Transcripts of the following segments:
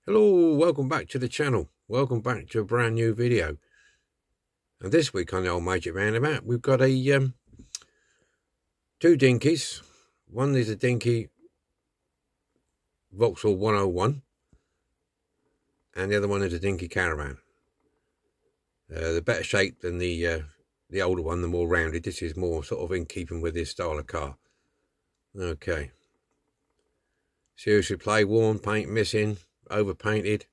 Hello, welcome back to the channel. Welcome back to a brand new video. And this week on the old Magic Roundabout, we've got two dinkies. One is a dinky Vauxhall 101, and the other one is a dinky caravan. The better shape than the older one, the more rounded. This is more sort of in keeping with this style of car. Okay. Seriously play, worn, paint missing, overpainted.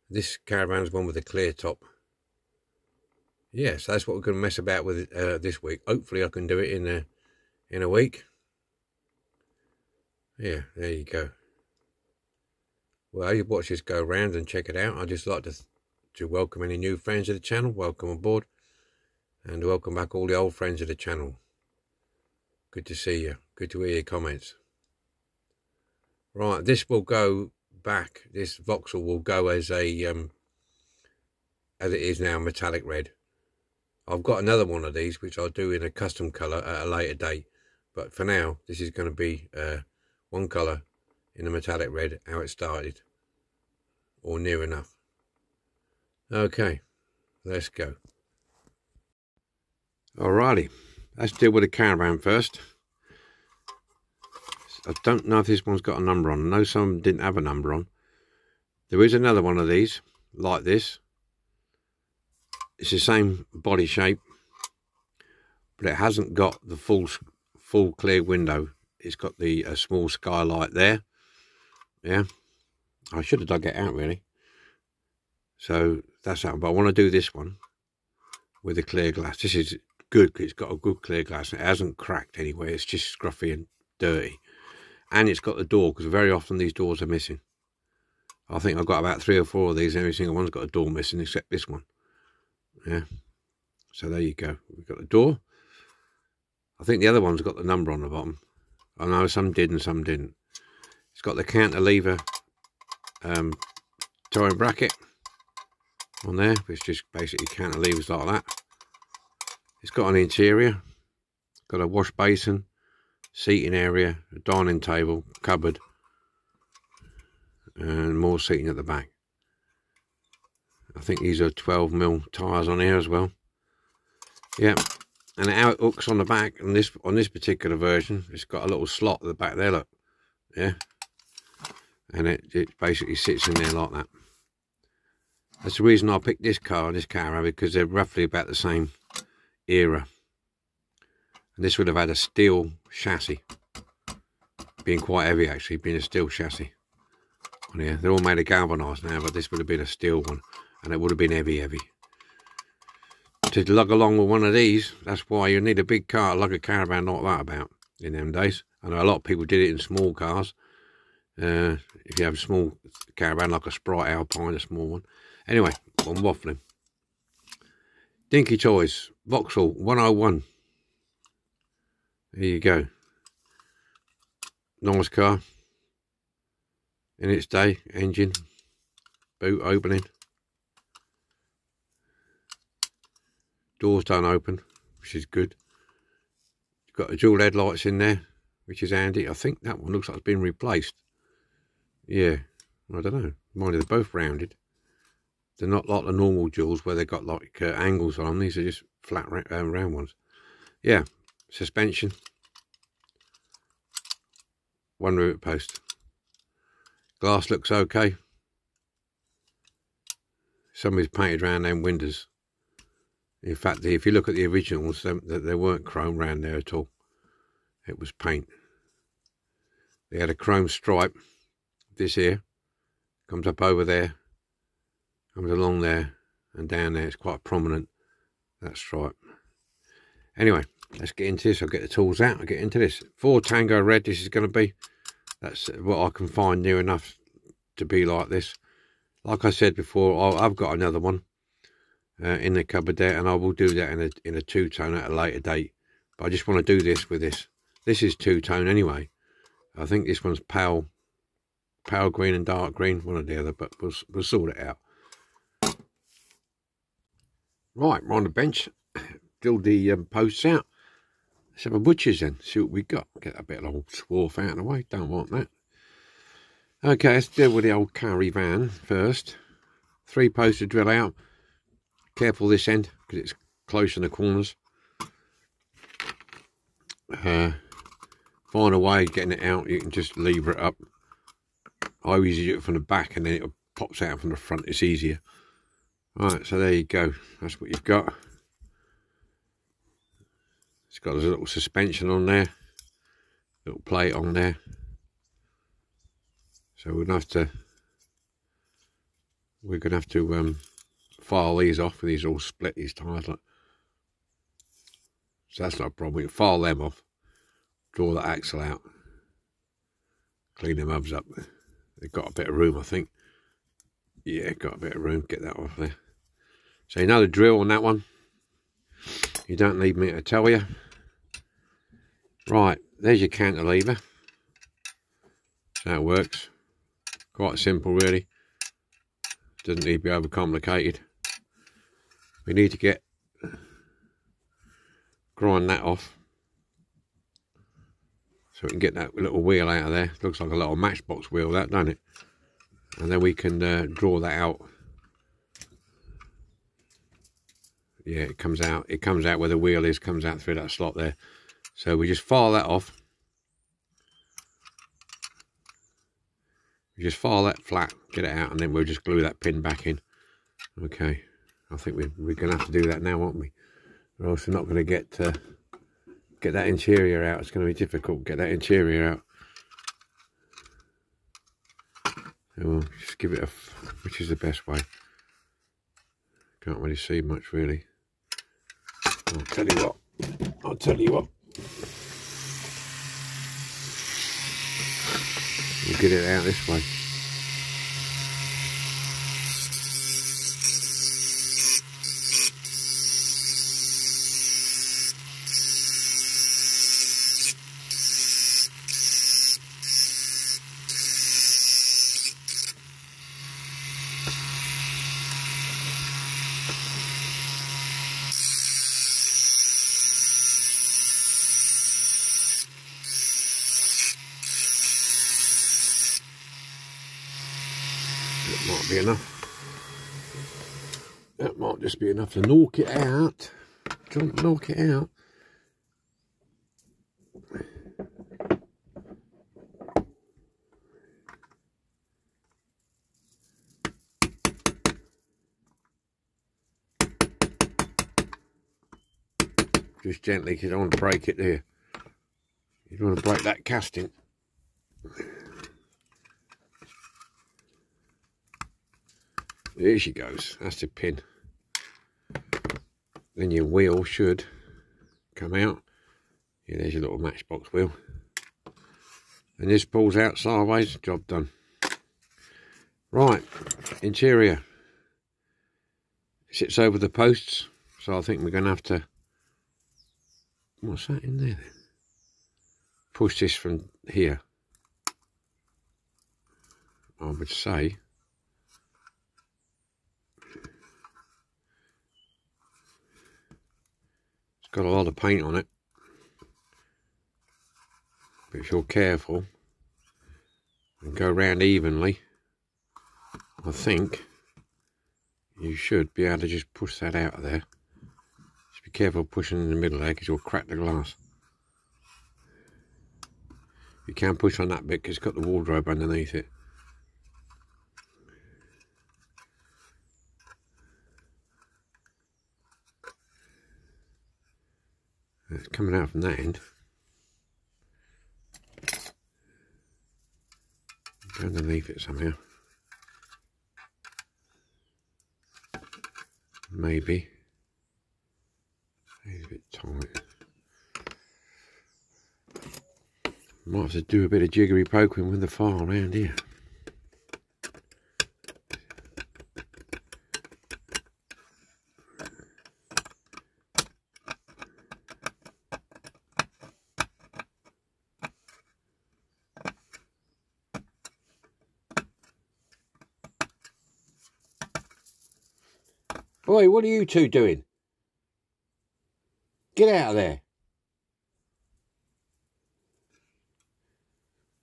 This caravan's one with a clear top. Yes, that's what we're going to mess about with this week. Hopefully I can do it in a week. Yeah, there you go. Well, you watch this go around and check it out. I'd just like to welcome any new friends of the channel. Welcome aboard. And welcome back all the old friends of the channel. Good to see you. Good to hear your comments. Right, this will go back. This Vauxhall will go as it is now, metallic red. I've got another one of these which I'll do in a custom colour at a later date, but for now this is going to be one colour in a metallic red, how it started, or near enough. Okay, let's go. Alrighty, let's deal with the caravan first. I don't know if this one's got a number on. I know some didn't have a number on. There is another one of these, like this. It's the same body shape, but it hasn't got the full clear window. It's got the small skylight there. Yeah, I should have dug it out really. So that's that. But I want to do this one with the clear glass. This is good because it's got a good clear glass. It hasn't cracked anyway. It's just scruffy and dirty. And it's got the door, because very often these doors are missing. I think I've got about 3 or 4 of these. Every single one's got a door missing except this one. Yeah. So there you go. We've got the door. I think the other one's got the number on the bottom. I know some did and some didn't. It's got the cantilever towing bracket on there, which just basically cantilevers like that. It's got an interior. Got a wash basin, seating area, a dining table, cupboard, and more seating at the back. I think these are 12mm tyres on here as well. Yeah, and how it hooks on the back on this particular version, it's got a little slot at the back there, look. Yeah, and it basically sits in there like that. That's the reason I picked this caravan, because they're roughly about the same era. And this would have had a steel chassis, being quite heavy actually, being a steel chassis on here. They're all made of galvanised now, but this would have been a steel one, and it would have been heavy. To lug along with one of these, that's why you need a big car to lug a caravan like that about in them days. I know a lot of people did it in small cars. If you have a small caravan like a Sprite Alpine, a small one. Anyway, I'm waffling. Dinky Toys, Vauxhall 101. There you go. Nice car. In its day, engine, boot opening. Doors don't open, which is good. Got the dual headlights in there, which is handy. I think that one looks like it's been replaced. Yeah, I don't know. Mind you, they're both rounded. They're not like the normal duals where they've got like angles on them. These are just flat round ones. Yeah, suspension. One rivet post. Glass looks okay. Somebody's painted around them windows. In fact, if you look at the originals, they weren't chrome round there at all. It was paint. They had a chrome stripe. This here comes up over there, comes along there, and down there. It's quite prominent, that stripe. Anyway, let's get into this. I'll get the tools out. I'll get into this. 4 Tango red this is going to be. That's what I can find near enough to be like this. Like I said before, I've got another one in the cupboard there, and I will do that in a 2-tone at a later date. But I just want to do this with this. This is 2-tone anyway. I think this one's pale green and dark green, one or the other, but we'll sort it out. Right, we're on the bench. Drilled the posts out. Let's have a butcher's then, see what we got. Get that bit of old swarf out of the way, don't want that. Okay, let's deal with the old caravan first. 3 posts to drill out. Careful this end because it's close in the corners. Find a way of getting it out. You can just lever it up. I always do it from the back and then it pops out from the front. It's easier. Alright, so there you go. That's what you've got. It's got a little suspension on there. Little plate on there. So we're gonna have to file these off. These all split, these tyres. Like. So that's not a problem. We can file them off. Draw that axle out. Clean them hubs up. They've got a bit of room, I think. Yeah, got a bit of room. Get that off there. So you know the drill on that one. You don't need me to tell you. Right, there's your cantilever. So that works. Quite simple, really. Doesn't need to be overcomplicated. We need to grind that off. So we can get that little wheel out of there. Looks like a little matchbox wheel, that, doesn't it? And then we can draw that out. Yeah, it comes out. It comes out where the wheel is, comes out through that slot there. So we just file that off. We just file that flat, get it out, and then we'll just glue that pin back in. Okay, I think we're going to have to do that now, aren't we? Or else we're not going to get that interior out. It's going to be difficult to get that interior out. So we'll just give it which is the best way. Can't really see much, really. I'll tell you what. We'll get it out this way. That might be enough. That might just be enough to knock it out. Knock it out. Just gently, because I don't want to break it there. You don't want to break that casting. There she goes. That's the pin. Then your wheel should come out. Yeah, there's your little matchbox wheel. And this pulls out sideways. Job done. Right, interior. It sits over the posts, so I think we're going to have to. What's that in there then? Push this from here. I would say. Got a lot of paint on it, but if you're careful and go round evenly, I think you should be able to just push that out of there. Just be careful pushing in the middle there because you'll crack the glass. You can push on that bit because it's got the wardrobe underneath it. It's coming out from that end. Go underneath it somehow. Maybe. It's a bit tight. Might have to do a bit of jiggery poking with the file around here. Oi, what are you two doing? Get out of there.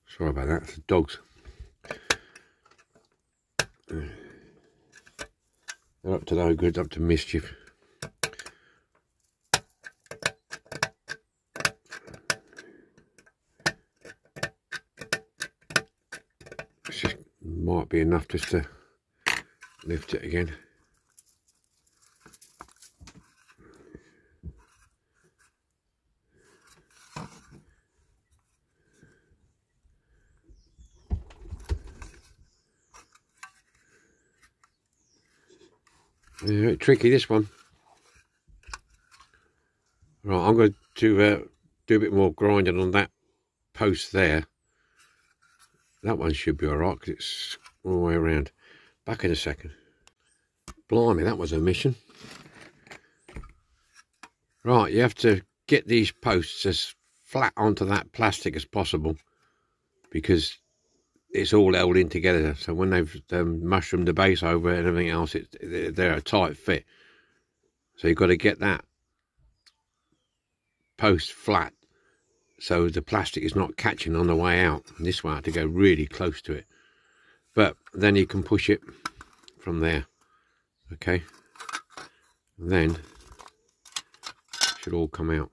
Sorry about that, it's the dogs. They're up to no good, up to mischief. It's just might be enough just to lift it again. Yeah, tricky this one. Right, I'm going to do a bit more grinding on that post there. That one should be alright because it's all the way around. Back in a second. Blimey, that was a mission. Right, you have to get these posts as flat onto that plastic as possible because it's all held in together. So when they've mushroomed the base over it and everything else, they're a tight fit. So you've got to get that post flat so the plastic is not catching on the way out. And this way I have to go really close to it. But then you can push it from there. Okay. And then it should all come out.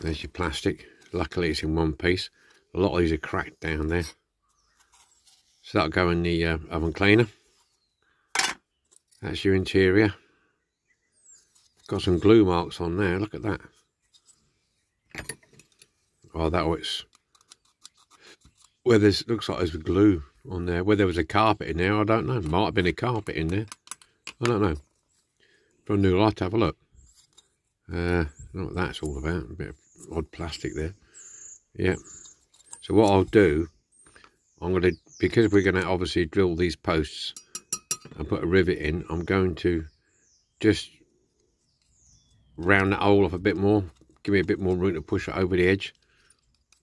There's your plastic. Luckily it's in one piece. A lot of these are cracked down there. So that'll go in the oven cleaner. That's your interior. Got some glue marks on there. Look at that. Oh, that was where there's looks like there's glue on there. Where there was a carpet in there, I don't know. Might have been a carpet in there. I don't know. For a new light, have a look. I don't know what that's all about. A bit of odd plastic there. Yeah. So what I'll do, I'm going to, because we're going to obviously drill these posts and put a rivet in, I'm going to just round that hole off a bit more, give me a bit more room to push it over the edge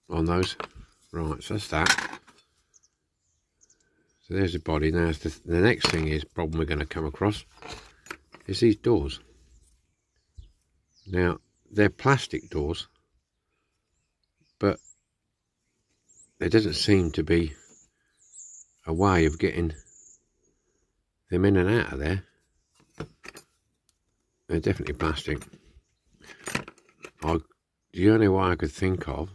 on those. Right, so that's that. So there's the body. Now the next thing is problem we're going to come across is these doors. Now they're plastic doors, but there doesn't seem to be a way of getting them in and out of there. They're definitely plastic. The only way I could think of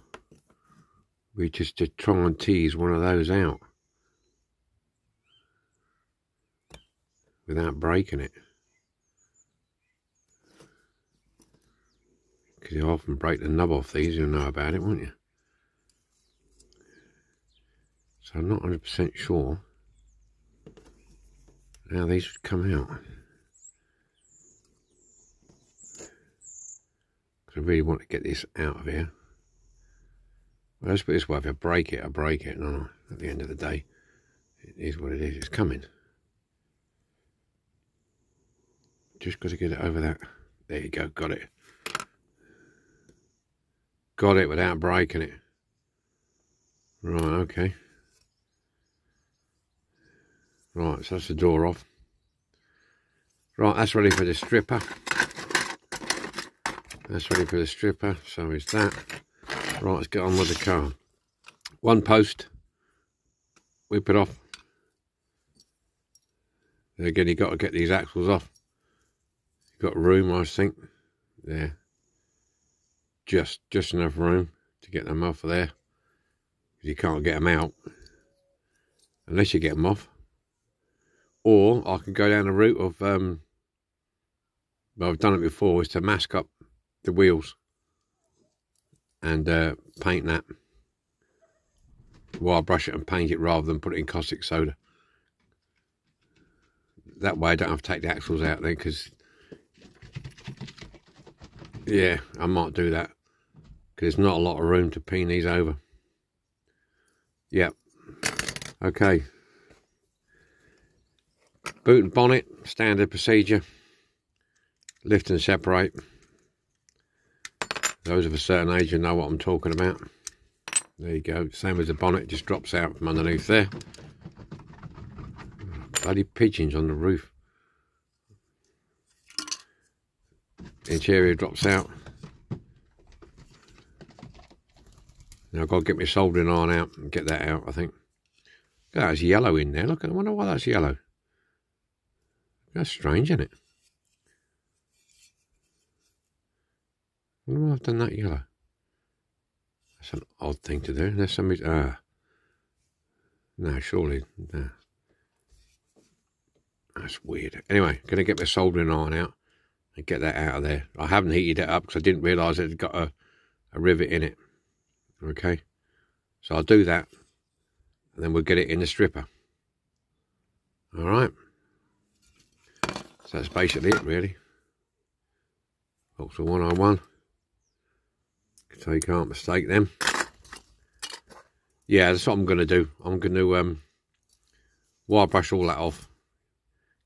was just to try and tease one of those out without breaking it, because you often break the nub off these. You'll know about it, won't you? So I'm not 100% sure how these would come out. I really want to get this out of here. Well, let's put it this way, if I break it, I break it. No, at the end of the day, it is what it is. It's coming. Just got to get it over that. There you go, got it. Got it without breaking it. Right, okay. Right, so that's the door off. Right, that's ready for the stripper. That's ready for the stripper, so is that. Right, let's get on with the car. One post, whip it off. Again, you've got to get these axles off. You've got room, I think. There. Just enough room to get them off of there. Because you can't get them out unless you get them off. Or I can go down the route of, well, I've done it before, is to mask up the wheels and paint that. Wire brush it and paint it rather than put it in caustic soda. That way I don't have to take the axles out then, because yeah, I might do that because there's not a lot of room to peen these over. Yep. Okay. Boot and bonnet, standard procedure. Lift and separate. Those of a certain age, you know what I'm talking about. There you go. Same as the bonnet, just drops out from underneath there. Bloody pigeons on the roof. The interior drops out. Now I've got to get my soldering iron out and get that out, I think. There's yellow in there. Look, I wonder why that's yellow. That's strange, isn't it? I wonder why I've done that yellow. That's an odd thing to do. There's somebody. No, surely. No. That's weird. Anyway, gonna get my soldering iron out and get that out of there. I haven't heated it up because I didn't realise it had got a rivet in it. Okay, so I'll do that, and then we'll get it in the stripper. All right. So that's basically it, really. Vauxhall 101. So you can't mistake them. Yeah, that's what I'm going to do. I'm going to wire brush all that off,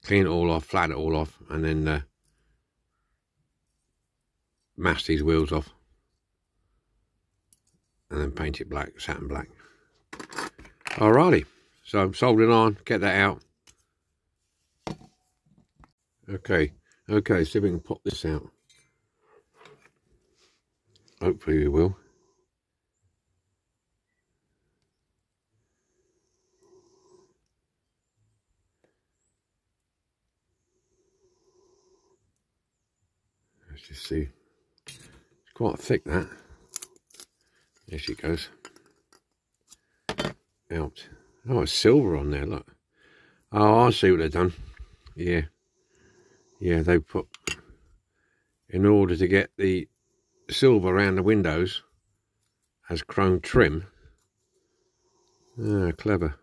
clean it all off, flatten it all off, and then mask these wheels off, and then paint it black, satin black. Alrighty, so I'm soldering on, get that out. Okay, see if we can pop this out. Hopefully we will. Let's just see. It's quite thick, that. There she goes. Out. Oh, it's silver on there, look. Oh, I see what they've done. Yeah. Yeah, they put, in order to get the silver around the windows as chrome trim. Ah, clever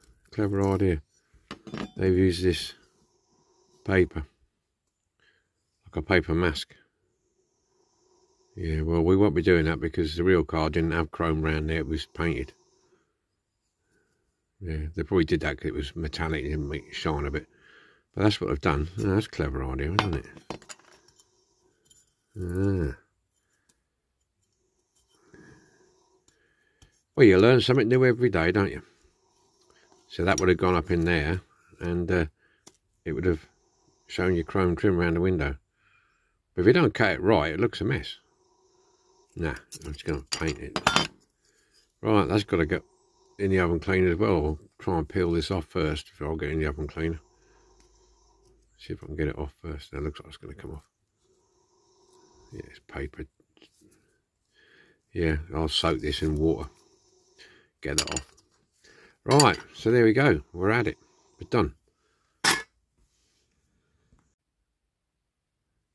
idea. They've used this paper, like a paper mask. Yeah, well, we won't be doing that because the real car didn't have chrome around there, it was painted. Yeah, they probably did that because it was metallic, it didn't make it shine a bit. But that's what I've done. Oh, that's a clever idea, isn't it? Ah. Well, you learn something new every day, don't you? So that would have gone up in there, and it would have shown you chrome trim around the window. But if you don't cut it right, it looks a mess. Nah, I'm just going to paint it. Right, that's got to go in the oven cleaner as well. I'll try and peel this off first before I'll get in the oven cleaner. See if I can get it off first. That looks like it's going to come off. Yeah, it's paper. Yeah, I'll soak this in water. Get that off. Right, so there we go. We're at it. We're done.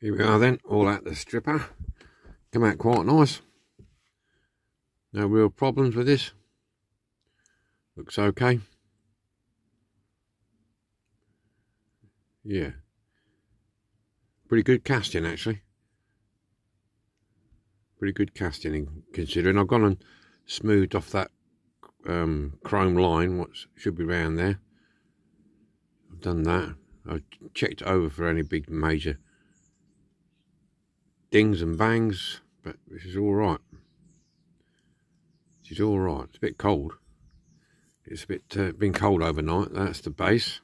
Here we are then, all at the stripper. Come out quite nice. No real problems with this. Looks okay. Yeah. Pretty good casting, actually. Pretty good casting, considering I've gone and smoothed off that chrome line, what should be around there. I've done that. I've checked it over for any big major dings and bangs, but this is all right. This is all right. It's a bit cold. It's a bit been cold overnight. That's the base.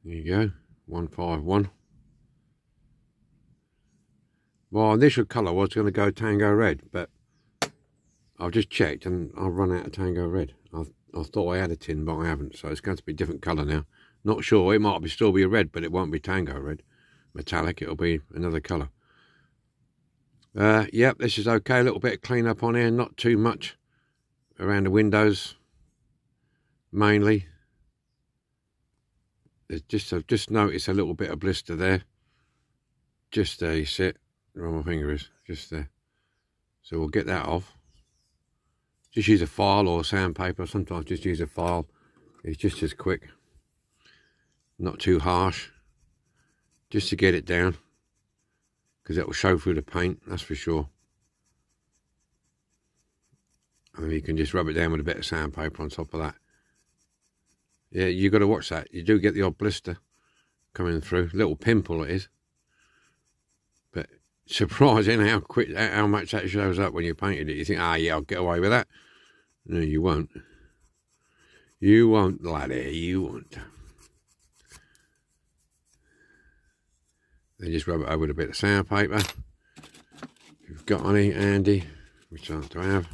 There you go, 151. My initial colour was going to go Tango Red, but I've just checked and I've run out of Tango Red. I thought I had a tin, but I haven't, so it's going to be a different colour now. Not sure, it might still be a red, but it won't be Tango Red. Metallic, it'll be another colour. Yep, this is okay. A little bit of clean up on here, not too much around the windows, mainly. There's I've just noticed a little bit of blister there. Just there, you see it, where my finger is, just there. So we'll get that off. Just use a file or sandpaper. Sometimes just use a file. It's just as quick. Not too harsh. Just to get it down. Because it will show through the paint, that's for sure. And then you can just rub it down with a bit of sandpaper on top of that. Yeah, you've got to watch that. You do get the odd blister coming through. Little pimple it is. But surprising how quick, how much that shows up when you painted it. You think, ah, yeah, I'll get away with that. No, you won't. You won't, laddie, you won't. Then just rub it over with a bit of sandpaper. If you've got any handy, which I don't have.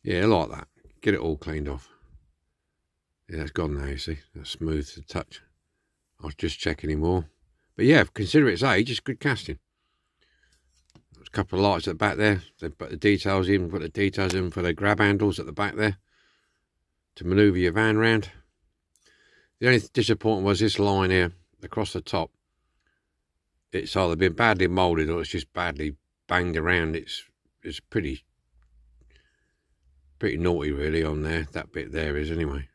Yeah, like that. Get it all cleaned off. Yeah, that's gone now, you see. That's smooth to touch. I was just checking him more. But yeah, consider its age, it's good casting. There's a couple of lights at the back there. They put the details in, for the grab handles at the back there to manoeuvre your van round. The only disappointment was this line here across the top. It's either been badly moulded or it's just badly banged around. It's pretty naughty really on there. That bit there is anyway.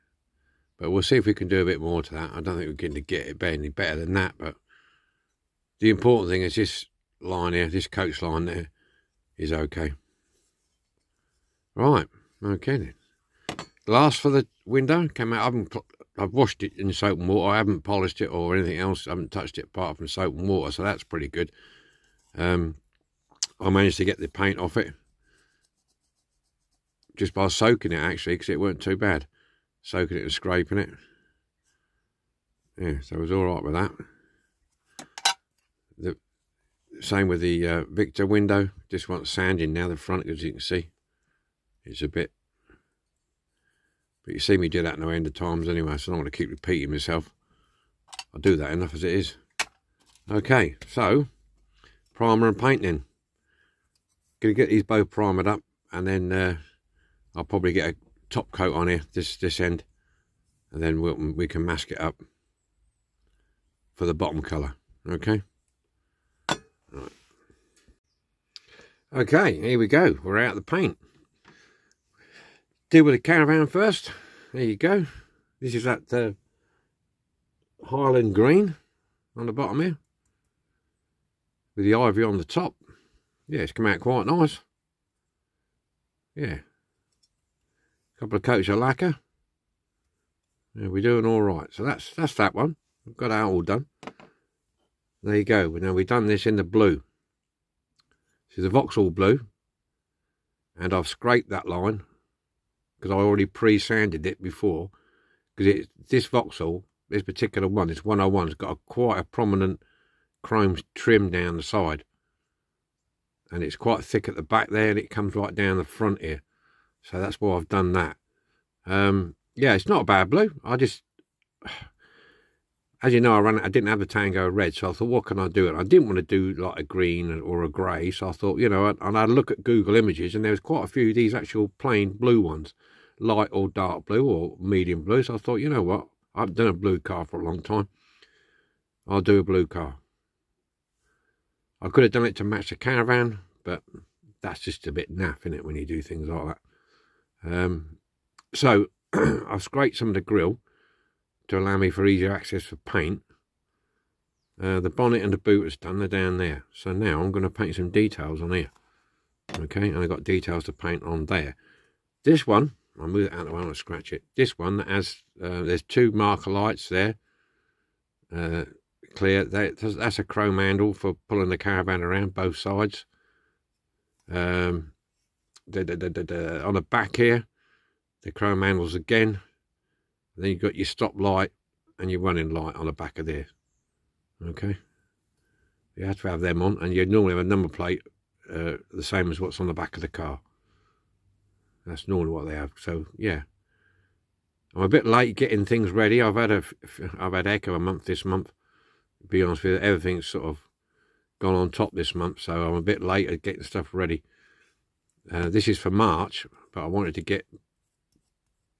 But we'll see if we can do a bit more to that. I don't think we're going to get it any better than that. But the important thing is this line here, this coach line there, is okay. Right, okay then. Glass for the window came out. I've washed it in soap and water. I haven't polished it or anything else. I haven't touched it apart from soap and water, so that's pretty good. I managed to get the paint off it just by soaking it, actually, because it weren't too bad. Soaking it and scraping it. Yeah, so it was all right with that. The same with the Victor window. Just want sanding now, the front, as you can see. It's a bit... But you see me do that no end of times anyway, so I don't want to keep repeating myself. I do that enough as it is. Okay, so primer and paint then. Gonna get these both primered up, and then I'll probably get a top coat on here, this end, and then we can mask it up for the bottom colour. Okay. Right. Okay, here we go. We're out of the paint. Deal with the caravan first. There you go. This is that Highland green on the bottom here, with the ivory on the top. Yeah, it's come out quite nice. Yeah. Couple of coats of lacquer. Yeah, we're doing all right. So that's that one. We've got that all done. There you go. Now we've done this in the blue. This is a vauxhall blue, and I've scraped that line because I already pre-sanded it before. Because this vauxhall, this particular one, this 101, has got quite a prominent chrome trim down the side, and it's quite thick at the back there, and it comes right down the front here. So that's why I've done that. Yeah, it's not a bad blue. I just, as you know, I didn't have the Tango red, so I thought, what can I do? And I didn't want to do like a green or a grey, so I thought, you know, and I had a look at Google Images, and there was quite a few of these actual plain blue ones, light or dark blue or medium blue. So I thought, you know what, I've done a blue car for a long time. I'll do a blue car. I could have done it to match the caravan, but that's just a bit naff, isn't it, when you do things like that. So I've scraped some of the grill to allow me for easier access for paint. The bonnet and the boot is done, they're down there. So now I'm going to paint some details on here. Okay, and I've got details to paint on there. This one, I'll move it out of the way, I'll scratch it. This one that has, there's two marker lights there. Clear, that's a chrome handle for pulling the caravan around both sides. On the back here, the chrome handles again. Then you've got your stop light and your running light on the back of there. Okay, you have to have them on, and you normally have a number plate the same as what's on the back of the car. That's normally what they have. So yeah, I'm a bit late getting things ready. I've had Echo a month this month. To be honest with you, everything's sort of gone on top this month, so I'm a bit late at getting stuff ready. This is for March, but I wanted to get...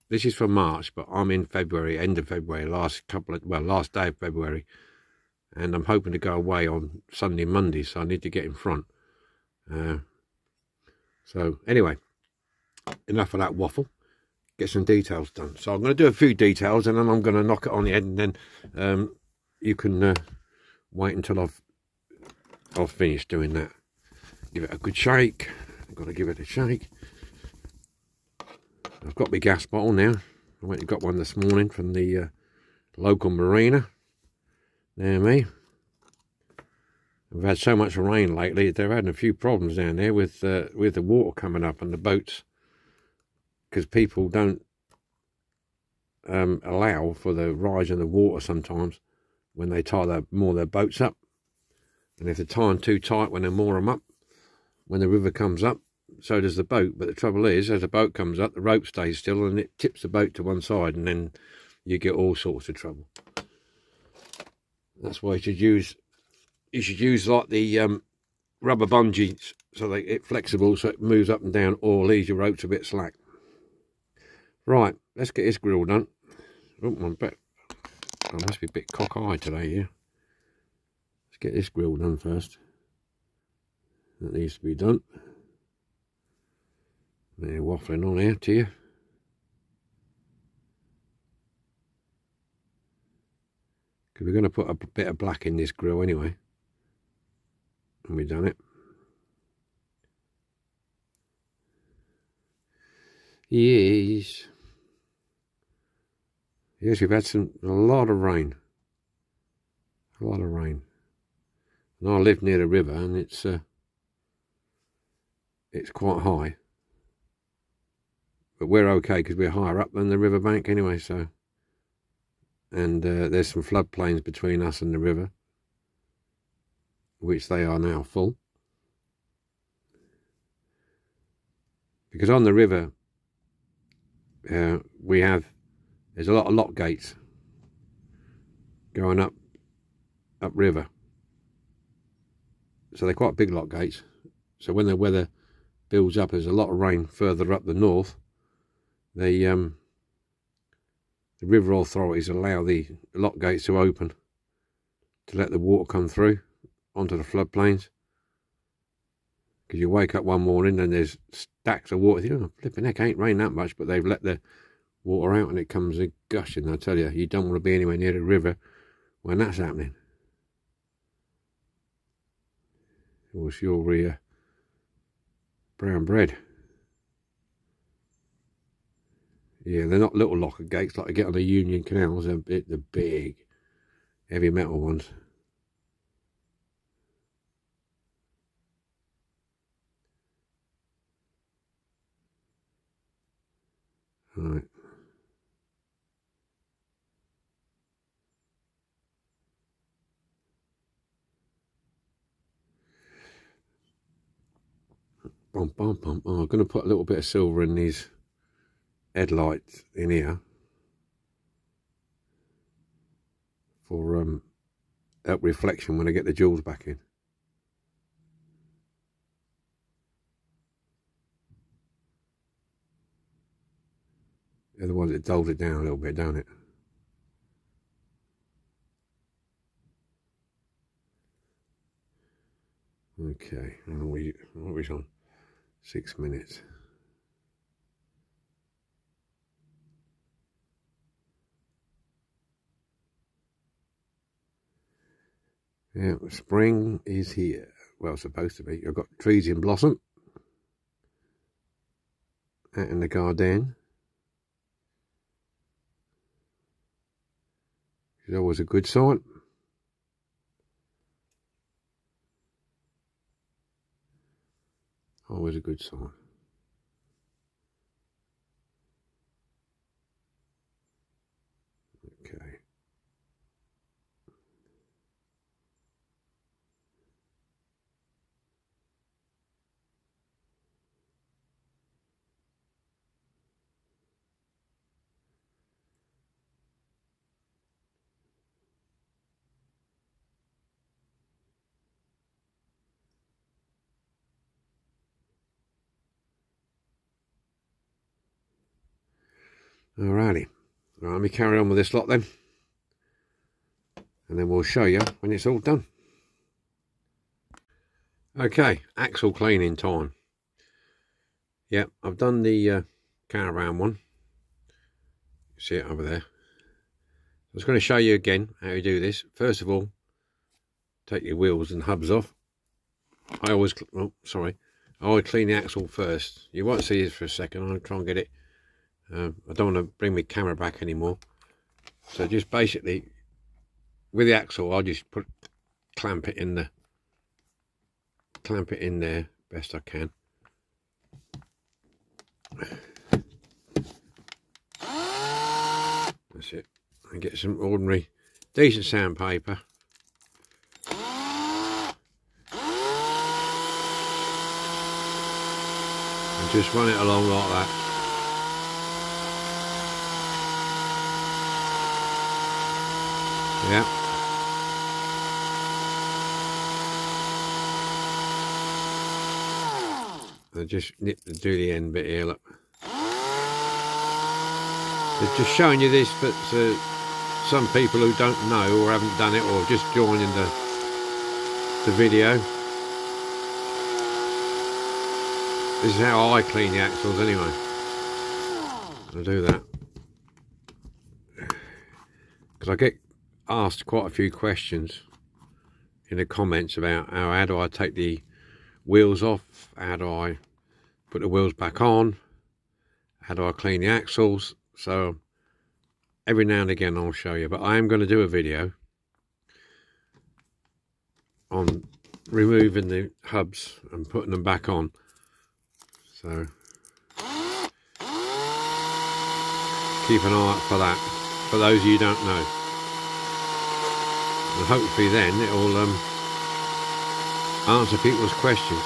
This is for March, but I'm in February, end of February, last day of February. And I'm hoping to go away on Sunday, Monday, so I need to get in front. So anyway, enough of that waffle. Get some details done. So I'm going to do a few details, and then I'm going to knock it on the head, and then you can wait until I've finished doing that. Give it a good shake. I've got to give it a shake. I've got my gas bottle now. I went and got one this morning from the local marina. There me. We've had so much rain lately. They're having a few problems down there with the water coming up and the boats, because people don't allow for the rise in the water sometimes when they moor their boats up. And if they tie them too tight when they moor them up, when the river comes up, so does the boat. But the trouble is, as the boat comes up, the rope stays still and it tips the boat to one side, and then you get all sorts of trouble. That's why you should use like the rubber bungees, so they get flexible, so it moves up and down, or leaves your ropes a bit slack. Right, let's get this grill done. Oh, I must be a bit cock-eyed today, yeah. Let's get this grill done first. That needs to be done. They're waffling on here to you. Because we're going to put a bit of black in this grill anyway. And we've done it. Yes. Yes, we've had a lot of rain. A lot of rain. And I live near the river, and it's quite high. But we're okay because we're higher up than the riverbank anyway, so. And there's some floodplains between us and the river, which they are now full. Because on the river, there's a lot of lock gates going up river. So they're quite big lock gates. So when the weather builds up, there's a lot of rain further up the north. The river authorities allow the lock gates to open to let the water come through onto the floodplains. Because you wake up one morning and there's stacks of water. You know, flipping heck, ain't rained that much, but they've let the water out and it comes gushing. I tell you, you don't want to be anywhere near the river when that's happening. What's your brown bread? Yeah, they're not little locker gates like they get on the Union Canals. They're the big, heavy metal ones. Right. Bum, bum, bum. Oh, I'm going to put a little bit of silver in these headlights in here for help reflection when I get the jewels back in. Otherwise it dulls it down a little bit, don't it? Okay, and what are we on? 6 minutes. Yeah, spring is here. Well, supposed to be. I've got trees in blossom out in the garden. It's always a good sign. Always a good sign. Okay. Alrighty, right, let me carry on with this lot then, and then we'll show you when it's all done. Okay, axle cleaning time. Yep, I've done the caravan one. See it over there. I was going to show you again how you do this. First of all, take your wheels and hubs off. I always clean the axle first. You won't see this for a second. I'll try and get it. I don't want to bring my camera back anymore, so just basically with the axle I'll just clamp it in there best I can. That's it. And get some ordinary decent sandpaper. and just run it along like that. Yeah. And just do the end bit here, look. So just showing you this for some people who don't know or haven't done it or just joining the video. This is how I clean the axles anyway. I'll do that. Because I get asked quite a few questions in the comments about how do I take the wheels off, how do I put the wheels back on, how do I clean the axles. So every now and again I'll show you, but I am going to do a video on removing the hubs and putting them back on. So keep an eye out for that, for those of you who don't know. And hopefully then it will answer people's questions.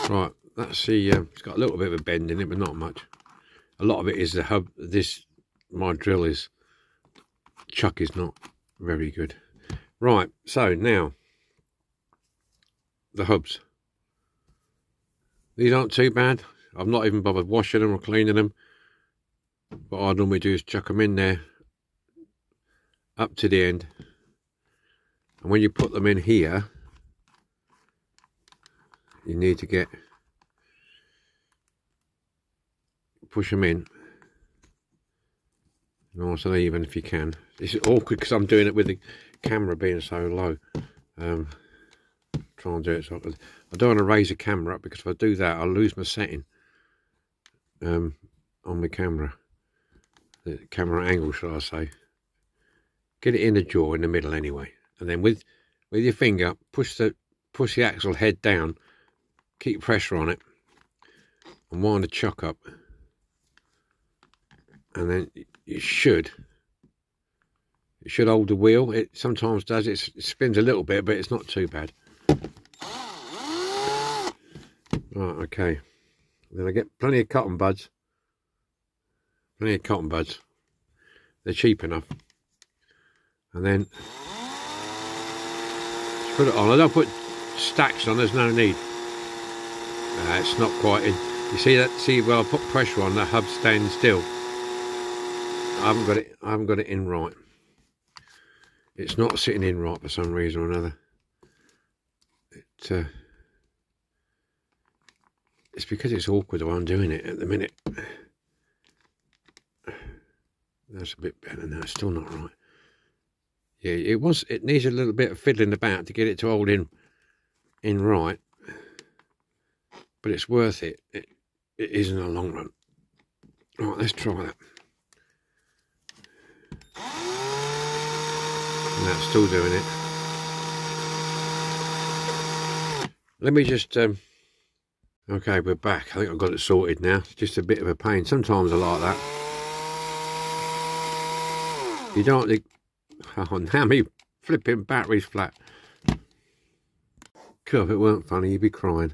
Right, that's the it's got a little bit of a bend in it, but not much. A lot of it is the hub. My drill is chuck is not very good. Right, so now the hubs. These aren't too bad. I've not even bothered washing them or cleaning them. What I normally do is chuck them in there up to the end, and when you put them in here, you need to push them in nice and even if you can. This is awkward because I'm doing it with the camera being so low. Try and do it so I don't want to raise the camera up, because if I do that I'll lose my setting on my camera, the camera angle, shall I say. Get it in the jaw in the middle anyway, and then with your finger push the axle head down, keep pressure on it, and wind the chuck up, and then it should hold the wheel. It sometimes does. It spins a little bit, but it's not too bad. Right, okay. Then I get plenty of cotton buds. They're cheap enough. And then just put it on. I don't put stacks on, there's no need. It's not quite in. You see that? See, well, I put pressure on, the hub standing still. I haven't got it in right. It's not sitting in right for some reason or another. It's because it's awkward the way I'm doing it at the minute. That's a bit better now. It's still not right. Yeah, it needs a little bit of fiddling about to get it to hold in right, but it's worth it. It is in the long run. Right, let's try that. And that's still doing it. Let me just okay, we're back. I think I've got it sorted now. It's just a bit of a pain. Sometimes I like that. You don't want to... Oh, now me flipping battery's flat. God, if it weren't funny, you'd be crying.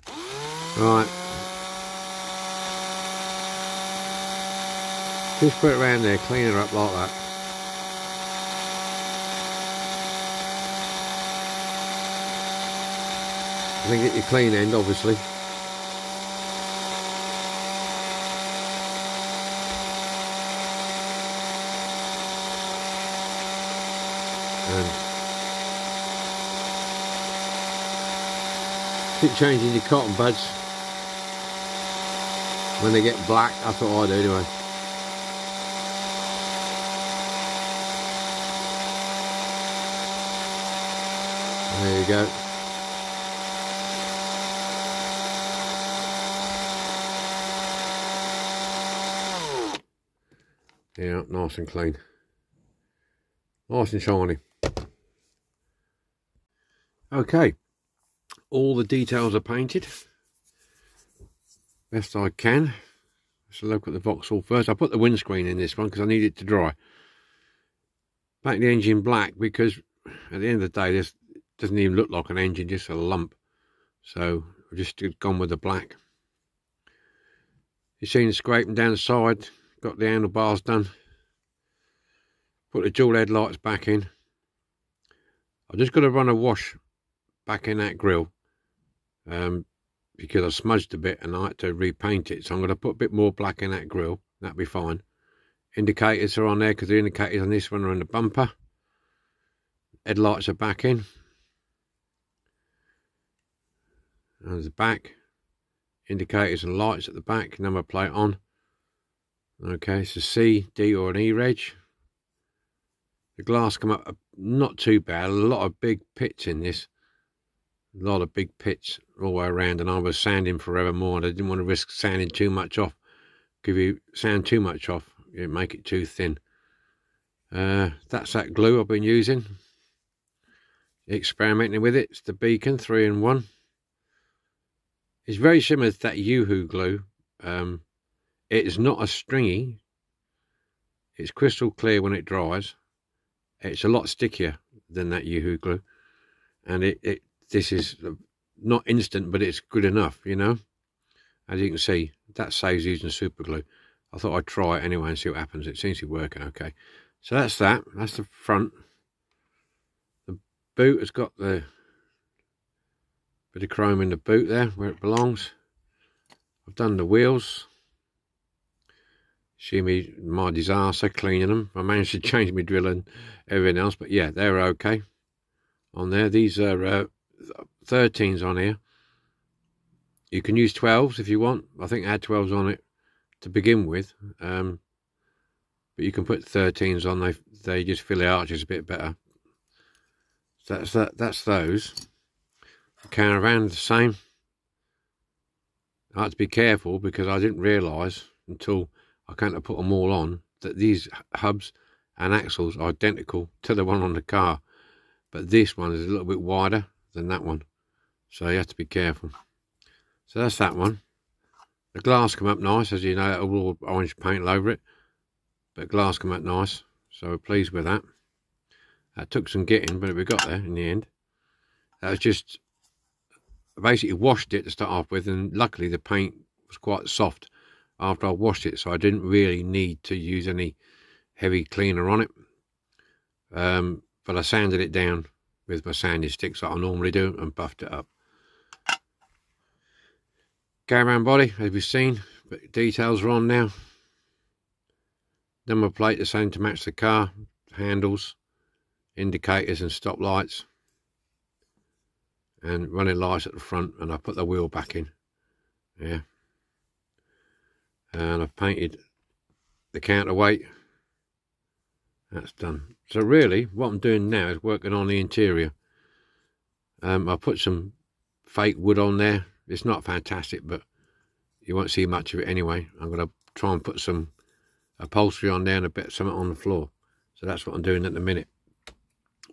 Right. Just put it around there, clean her up like that. And then get your clean end, obviously. And keep changing your cotton buds when they get black. That's what I do anyway. There you go. Yeah, nice and clean. Nice and shiny. Okay, all the details are painted best I can. Let's look at the vauxhall first. I put the windscreen in this one because I need it to dry. Paint the engine black because at the end of the day, doesn't even look like an engine, just a lump. So I've just gone with the black. You've seen the scraping down the side, got the handlebars done. Put the dual headlights back in. I've just got to run a wash back in that grille because I smudged a bit and I had to repaint it. So I'm going to put a bit more black in that grille. That'll be fine. Indicators are on there because the indicators on this one are on the bumper. Headlights are back in. There's the back. Indicators and lights at the back. Number plate on. Okay, so C, D or an E reg. The glass come up not too bad. A lot of big pits in this. A lot of big pits all the way around, and I was sanding forevermore, and I didn't want to risk sanding too much off. If you sand too much off, you make it too thin. That's that glue I've been using. Experimenting with it. It's the Beacon 3-in-1. It's very similar to that yhay glue. It's not as stringy. It's crystal clear when it dries. It's a lot stickier than that yhay glue, and this is not instant, but it's good enough, you know. As you can see, that saves using super glue. I thought I'd try it anyway and see what happens. It seems to be working okay. So that's that. That's the front. The boot has got the bit of chrome in the boot there where it belongs. I've done the wheels. See me, my disaster cleaning them. I managed to change my drill and everything else, but yeah, they're okay on there. These are 13s on here. You can use 12s if you want. I think I had 12s on it to begin with, but you can put 13s on. They just fill the arches a bit better. So that's those. The caravan, the same. I had to be careful because I didn't realise until I came to put them all on that these hubs and axles are identical to the one on the car, but this one is a little bit wider than that one, so you have to be careful. So that's that one. The glass come up nice, as you know, all orange paint all over it, but glass come up nice, so we're pleased with that. That took some getting, but we got there in the end. That was just, I basically washed it to start off with, and luckily the paint was quite soft after I washed it, so I didn't really need to use any heavy cleaner on it. But I sanded it down with my sanding sticks like I normally do and buffed it up. Caravan body, as we've seen, but details are on now. Number plate the same to match the car. Handles, indicators and stop lights, and running lights at the front, and I put the wheel back in. Yeah. And I've painted the counterweight. That's done. So really what I'm doing now is working on the interior. I put some fake wood on there. It's not fantastic, but you won't see much of it anyway. I'm going to try and put some upholstery on there and a bit something on the floor. So that's what I'm doing at the minute.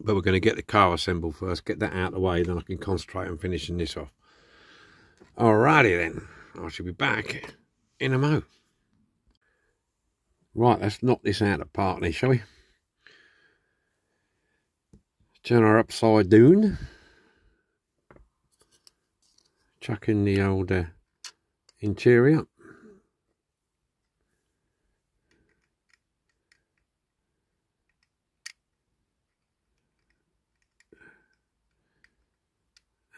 But we're going to get the car assembled first, get that out of the way, then I can concentrate on finishing this off. Alrighty then, I shall be back in a mo. Right, let's knock this out of the park then, shall we? Turn her upside down. Chuck in the old interior.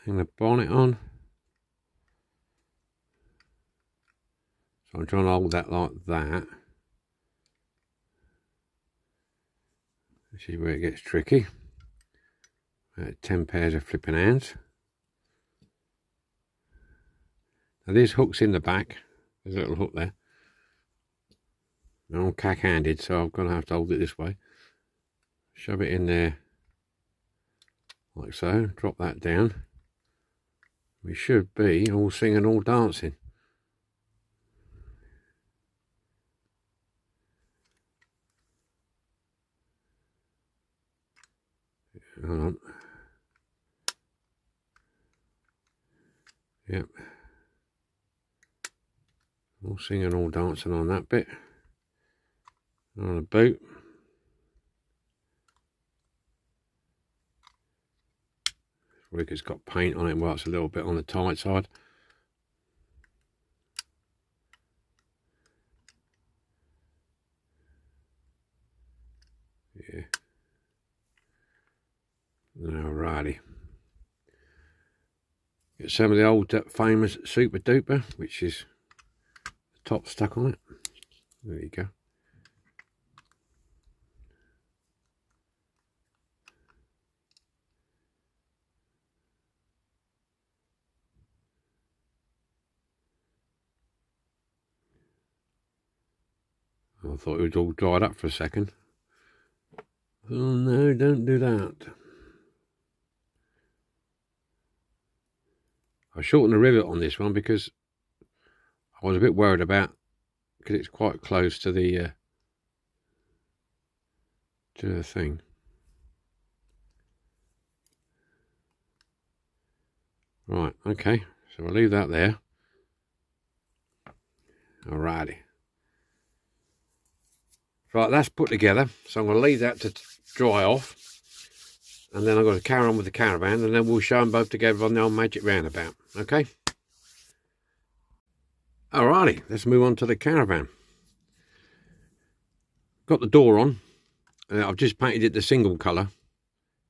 Hang the bonnet on. So I'm trying to hold that like that. This is where it gets tricky. 10 pairs of flipping hands. Now there's hooks in the back. There's a little hook there. They're all cack-handed, so I'm going to have to hold it this way. Shove it in there like so. Drop that down. We should be all singing, all dancing. Hold on. Yep. All singing, all dancing on that bit. On the boot. Look, it's got paint on it. Well, it's a little bit on the tight side. Yeah. Alrighty. Get some of the old famous Super Duper, which is the top stuck on it. There you go. I thought it was all dried up for a second. Oh no, don't do that. I shortened the rivet on this one because I was a bit worried about, because it's quite close to the thing. Right, okay, so I'll leave that there. Alrighty. Right, that's put together, so I'm going to leave that to dry off, and then I've got to carry on with the caravan, and then we'll show them both together on the old magic roundabout, okay? Alrighty, let's move on to the caravan. Got the door on, and I've just painted it the single colour,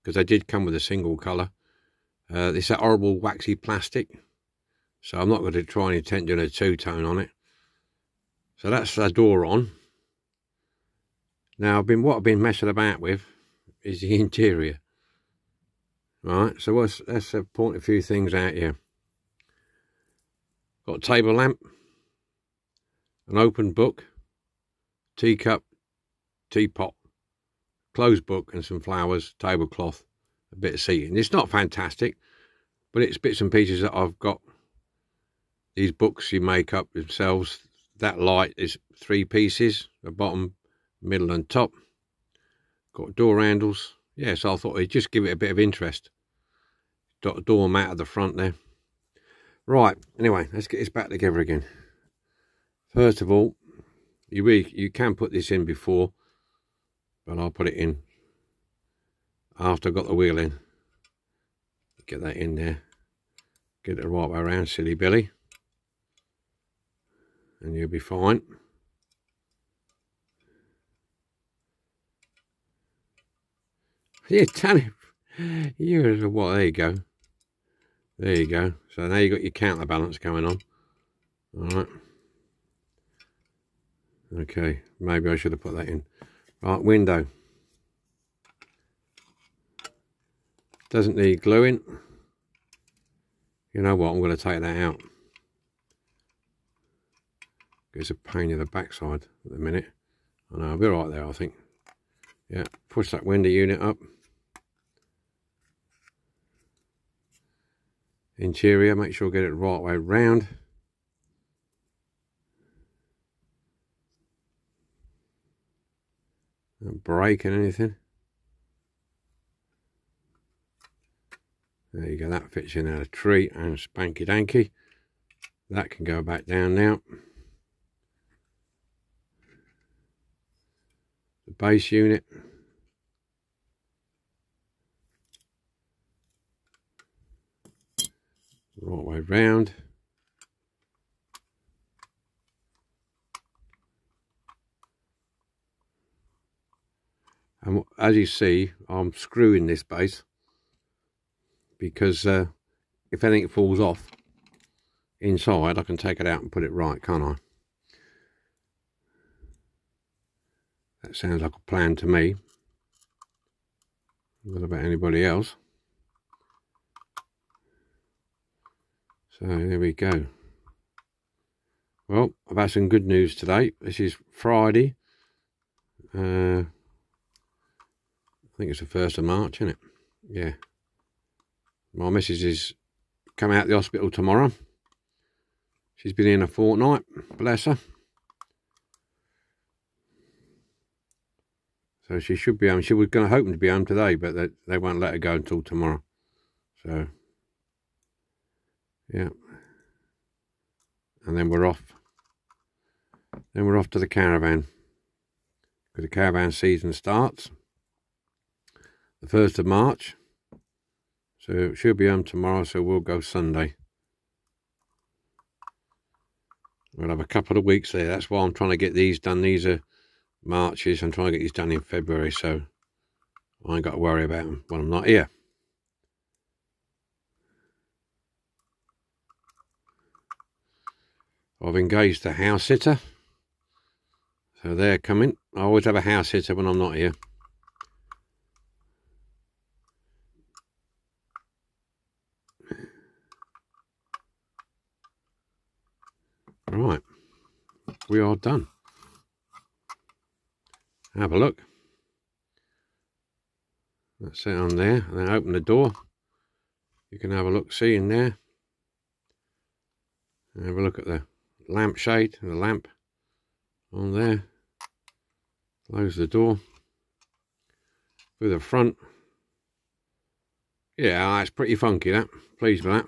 because they did come with a single colour. It's that horrible waxy plastic, so I'm not going to try and attempt doing a two-tone on it. So that's the door on. Now, what I've been messing about with is the interior. Right, so let's point a few things out here. Got a table lamp, an open book, teacup, teapot, closed book and some flowers, tablecloth, a bit of seating. It's not fantastic, but it's bits and pieces that I've got. These books you make up themselves. That light is 3 pieces, the bottom, middle and top. Got door handles. Yeah, so I thought I'd just give it a bit of interest. Got a door mat at the front there. Right, anyway, let's get this back together again. First of all, you can put this in before, but I'll put it in after I've got the wheel in. Get that in there. Get it the right way around, silly Billy. And you'll be fine. Yeah, tell him. Well, there you go. There you go. So now you've got your counterbalance going on. Alright. Okay, maybe I should have put that in. Right, window. Doesn't need gluing. You know what, I'm going to take that out. It's a pain in the backside at the minute. I know, I'll be right there, I think. Yeah, push that window unit up. Interior, make sure I get it the right way round. Don't break and anything. There you go, that fits in there, a tree and spanky danky. That can go back down now. The base unit. Right way round. And as you see, I'm screwing this base because if anything falls off inside, I can take it out and put it right, can't I? That sounds like a plan to me. What about anybody else? So there we go. Well, I've had some good news today. This is Friday. I think it's the 1st of March, isn't it? Yeah. My missus is coming out of the hospital tomorrow. She's been in a fortnight, bless her. So she should be home. She was going to hope to be home today, but they won't let her go until tomorrow. So, yeah. And then we're off. Then we're off to the caravan. Because the caravan season starts the 1st of March. So she'll be home tomorrow, so we'll go Sunday. We'll have a couple of weeks there. That's why I'm trying to get these done. These are Marches. I'm trying to get these done in February, so I ain't got to worry about them when I'm not here. I've engaged a house sitter, so they're coming. I always have a house sitter when I'm not here. Right, we are done. Have a look. That's it on there. And then open the door. You can have a look, see in there. Have a look at the lampshade, the lamp on there. Close the door. Through the front. Yeah, that's pretty funky, that. Pleased with that.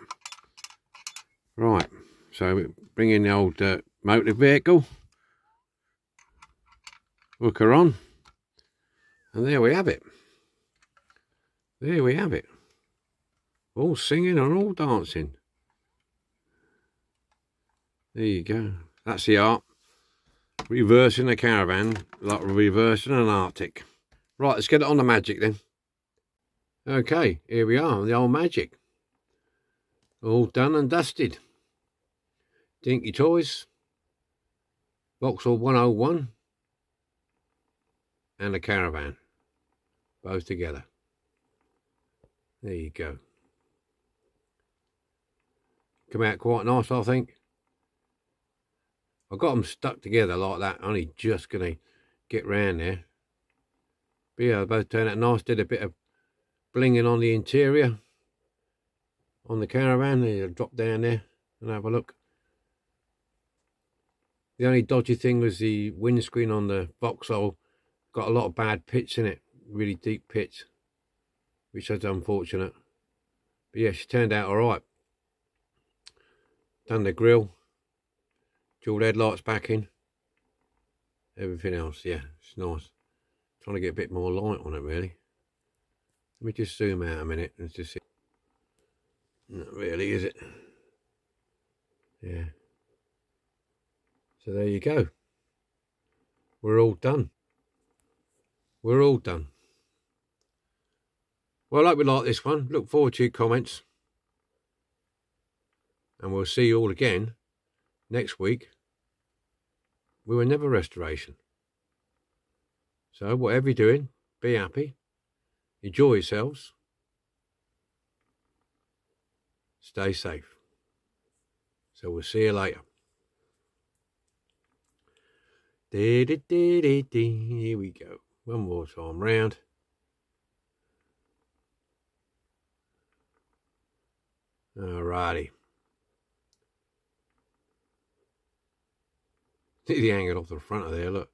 Right, so bring in the old motor vehicle. Hook her on. And there we have it. There we have it. All singing and all dancing. There you go. That's the art. Reversing a caravan, like reversing an Arctic. Right, let's get it on the magic then. Okay, here we are, the old magic. All done and dusted. Dinky Toys. Vauxhall 101. And a caravan. Both together. There you go. Come out quite nice, I think. I got them stuck together like that. Only just going to get round there. But yeah, they both turned out nice. Did a bit of blinging on the interior. On the caravan. They drop down there and have a look. The only dodgy thing was the windscreen on the vauxhall. Got a lot of bad pits in it. Really deep pits. Which is unfortunate. But yeah, she turned out alright. Done the grill. Dual headlights back in. Everything else, yeah, it's nice. Trying to get a bit more light on it, really. Let me just zoom out a minute and just see. Not really, is it? Yeah. So there you go. We're all done. We're all done. Well, I hope you like this one. Look forward to your comments. And we'll see you all again next week with another restoration. So whatever you're doing, be happy. Enjoy yourselves. Stay safe. So we'll see you later. Here we go. One more time round. Alrighty. See the angle off the front of there, look.